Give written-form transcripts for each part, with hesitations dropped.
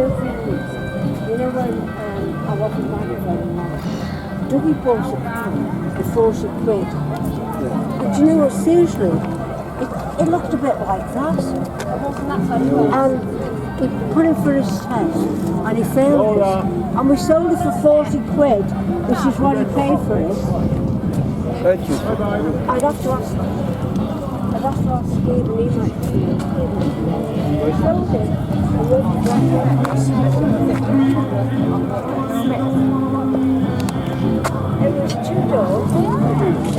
two things. You know when I wasn't married very long, Dougie bought a pan for 40 quid. And do you know what, seriously, it looked a bit like that. And he put it for his test, and he failed it. And we sold it for 40 quid, which is what he paid for it. Thank you. I'd have to ask Stephen, he might we sold it. It was 2 doors. It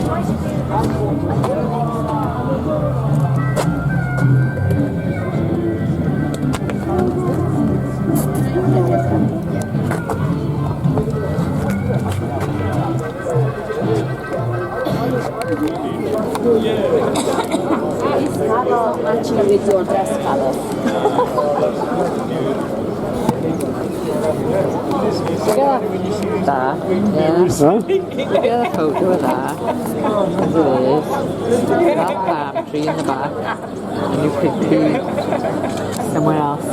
might have Matching with your dress color. That, yes. Huh? Get a photo of that. As it is. That palm tree in the back. And you could be somewhere else.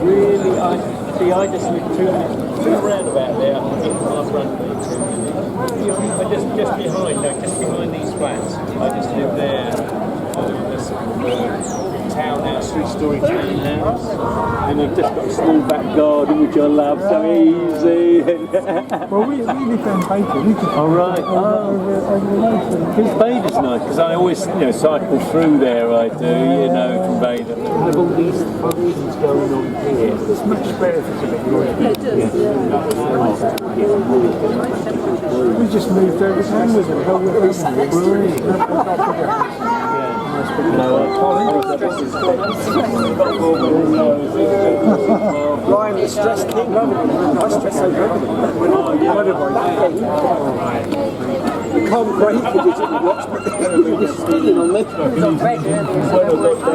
Really, I just live two roundabout there. I think I've run but just behind, no, just behind these flats. I just live there. There's a townhouse, 3-story townhouse, and I've just got a small back garden which I love. So easy. Well, we live in Baker. We could All right. over the road. Because Bader's nice, because I always, cycle through there. I do, from Bader. Have all these reasons going on here. It's much better if it's a bit noisy. it does, We just moved over town with it. Ryan, the stress thing, I stress over everything. You can't break it, you watch, but you're spinning on me.